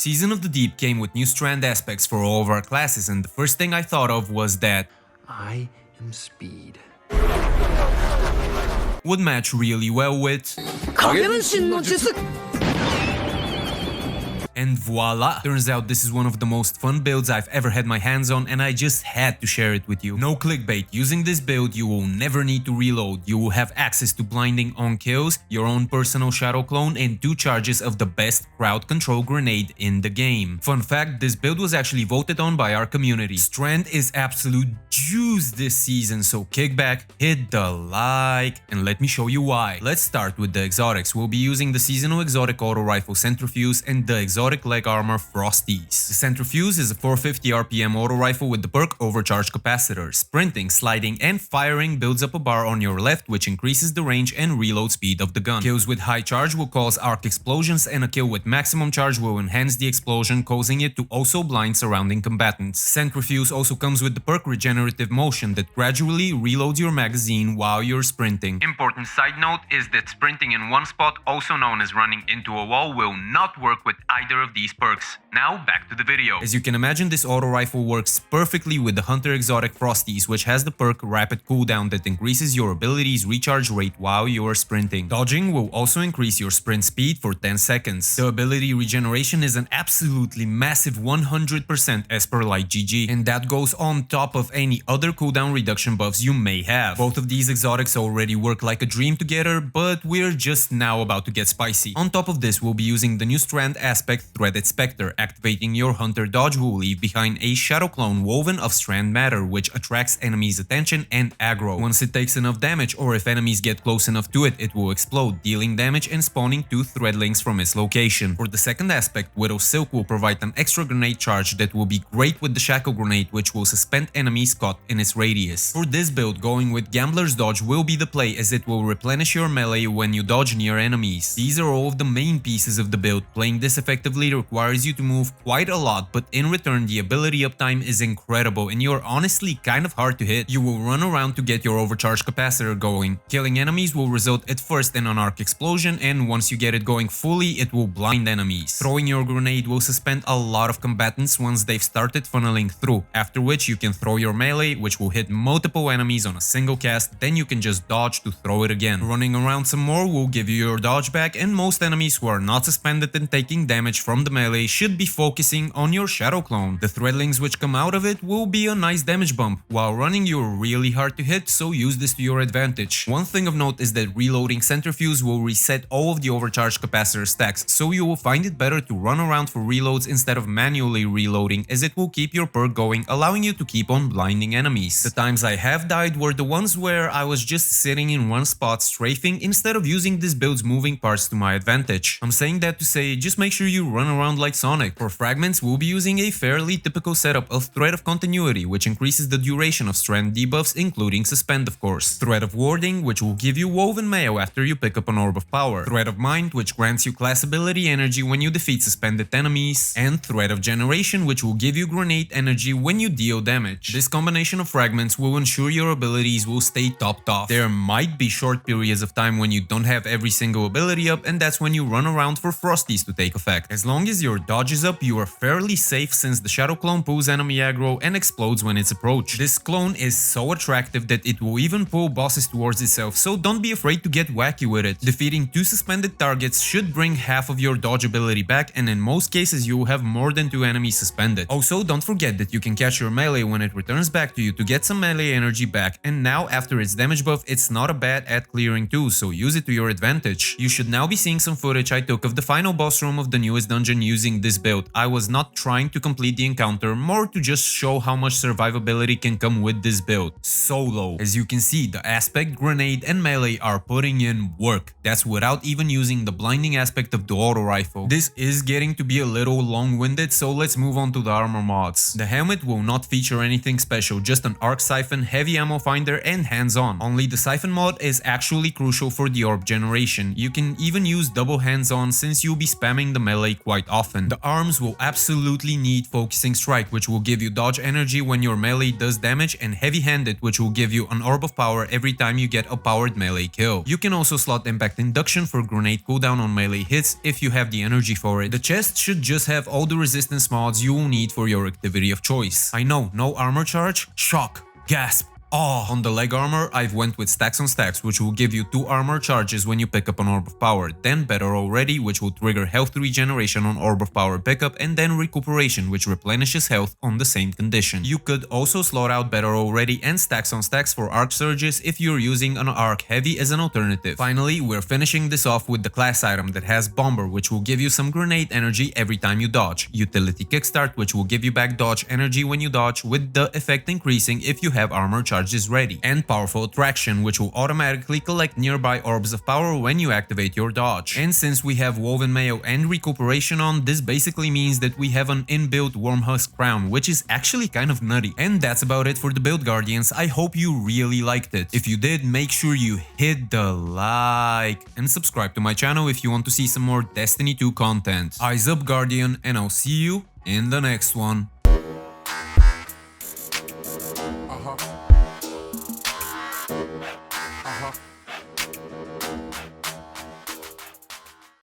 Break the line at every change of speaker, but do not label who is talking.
Season of the Deep came with new Strand aspects for all of our classes, and the first thing I thought of was that
I am speed.
would match really well with... And voila! Turns out this is one of the most fun builds I've ever had my hands on, and I just had to share it with you. No clickbait, using this build you will never need to reload, you will have access to blinding on kills, your own personal shadow clone, and 2 charges of the best crowd control grenade in the game. Fun fact, this build was actually voted on by our community. Strand is absolute juice this season, so kick back, hit the like, and let me show you why. Let's start with the exotics. We'll be using the seasonal exotic auto rifle Centrifuge and the exotic leg armor Frosties. The Centrifuge is a 450 RPM auto rifle with the perk Overcharge Capacitor. Sprinting, sliding, and firing builds up a bar on your left, which increases the range and reload speed of the gun. Kills with high charge will cause arc explosions, and a kill with maximum charge will enhance the explosion, causing it to also blind surrounding combatants. Centrifuge also comes with the perk Regenerative Motion that gradually reloads your magazine while you're sprinting. Important side note is that sprinting in one spot, also known as running into a wall, will not work with either of these perks. Now back to the video. As you can imagine, this auto rifle works perfectly with the Hunter Exotic Frosties, which has the perk Rapid Cooldown that increases your ability's recharge rate while you are sprinting. Dodging will also increase your sprint speed for 10 seconds. The ability Regeneration is an absolutely massive 100% as per like GG, and that goes on top of any other cooldown reduction buffs you may have. Both of these exotics already work like a dream together, but we're just now about to get spicy. On top of this, we'll be using the new Strand aspect Threaded Spectre, activating your Hunter Dodge will leave behind a shadow clone woven of Strand matter, which attracts enemies' attention and aggro. Once it takes enough damage, or if enemies get close enough to it, it will explode, dealing damage and spawning 2 threadlings from its location. For the second aspect, Widow Silk will provide an extra grenade charge that will be great with the Shackle Grenade, which will suspend enemies caught in its radius. For this build, going with Gambler's Dodge will be the play, as it will replenish your melee when you dodge near enemies. These are all of the main pieces of the build. Playing this effectively requires you to move quite a lot, but in return the ability uptime is incredible and you're honestly kind of hard to hit. You will run around to get your overcharge capacitor going. Killing enemies will result at first in an arc explosion, and once you get it going fully, it will blind enemies. Throwing your grenade will suspend a lot of combatants once they've started funneling through, after which you can throw your melee, which will hit multiple enemies on a single cast, then you can just dodge to throw it again. Running around some more will give you your dodge back, and most enemies who are not suspended and taking damage from the melee should be focusing on your shadow clone. The threadlings which come out of it will be a nice damage bump. While running, you're really hard to hit, so use this to your advantage. One thing of note is that reloading Centrifuge will reset all of the overcharge capacitor stacks, so you will find it better to run around for reloads instead of manually reloading, as it will keep your perk going, allowing you to keep on blinding enemies. The times I have died were the ones where I was just sitting in one spot strafing instead of using this build's moving parts to my advantage. I'm saying that to say, just make sure you run around like Sonic. For fragments, we'll be using a fairly typical setup of Thread of Continuity, which increases the duration of Strand debuffs, including Suspend of course. Thread of Warding, which will give you Woven Mayo after you pick up an Orb of Power. Thread of Mind, which grants you class ability energy when you defeat suspended enemies. And Thread of Generation, which will give you grenade energy when you deal damage. This combination of fragments will ensure your abilities will stay topped off. There might be short periods of time when you don't have every single ability up, and that's when you run around for Frosties to take effect. As long as your dodge is up, you are fairly safe since the Shadow Clone pulls enemy aggro and explodes when it's approached. This clone is so attractive that it will even pull bosses towards itself, so don't be afraid to get wacky with it. Defeating 2 suspended targets should bring half of your dodge ability back, and in most cases you will have more than 2 enemies suspended. Also, don't forget that you can catch your melee when it returns back to you to get some melee energy back, and now after its damage buff, it's not a bad at clearing too, so use it to your advantage. You should now be seeing some footage I took of the final boss room of the newest dungeon using this build. I was not trying to complete the encounter, more to just show how much survivability can come with this build. Solo. As you can see, the aspect, grenade, and melee are putting in work. That's without even using the blinding aspect of the auto rifle. This is getting to be a little long-winded, so let's move on to the armor mods. The helmet will not feature anything special, just an arc siphon, heavy ammo finder, and hands-on. Only the siphon mod is actually crucial for the orb generation. You can even use double hands-on since you'll be spamming the melee melee quite often. The arms will absolutely need Focusing Strike, which will give you dodge energy when your melee does damage, and Heavy-Handed, which will give you an Orb of Power every time you get a powered melee kill. You can also slot Impact Induction for grenade cooldown on melee hits if you have the energy for it. The chest should just have all the resistance mods you will need for your activity of choice. I know, no armor charge? Shock, gasp. Oh, on the leg armor, I've went with Stacks on Stacks, which will give you 2 armor charges when you pick up an Orb of Power, then Better Already, which will trigger health regeneration on Orb of Power pickup, and then Recuperation, which replenishes health on the same condition. You could also slot out Better Already and Stacks on Stacks for Arc Surges if you're using an Arc Heavy as an alternative. Finally, we're finishing this off with the class item that has Bomber, which will give you some grenade energy every time you dodge, Utility Kickstart, which will give you back dodge energy when you dodge, with the effect increasing if you have armor charges ready, and Powerful Attraction, which will automatically collect nearby orbs of power when you activate your dodge. And since we have Woven Mayo and Recuperation on, this basically means that we have an inbuilt Wormhusk Crown, which is actually kind of nutty. And that's about it for the build, Guardians. I hope you really liked it. If you did, make sure you hit the like and subscribe to my channel if you want to see some more Destiny 2 content. Eyes up, Guardian, and I'll see you in the next one.